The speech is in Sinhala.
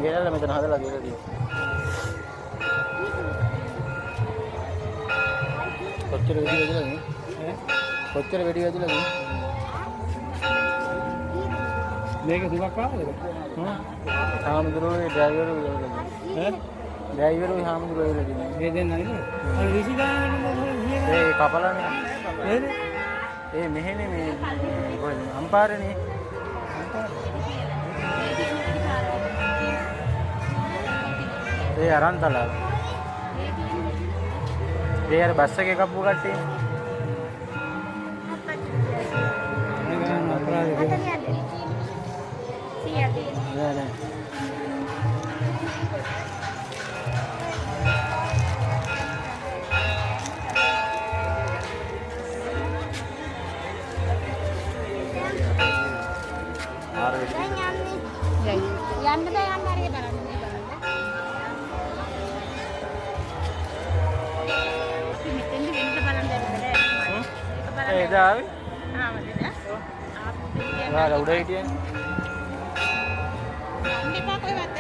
ගෙනල්ලා මෙතන හදලා දීලා තියෙනවා. කොච්චර වෙඩි වැදිලාද නේ? කොච්චර වෙඩි වැදිලාද? මේක දුකක් ආවද? හාමුදුරුවෝ ඩ්‍රයිවර් ඈ ඩ්‍රයිවර් හාමුදුරුවෝ වෙලා දිනේ. මේ දෙන්න නේද? අර විසි ගානනේ ඒ කපලානේ. නේද? ඒ මෙහෙනේ මේ අම්පාරනේ. ඒ අරන්තලා ඒ අර බස් එකේ කප්පු කට්ටිය නෑ යන්න බෑ යන්න හරිය බලන්න එදා ආවේ? ආ උඩ හිටියනේ. මෙපා කොහෙවත්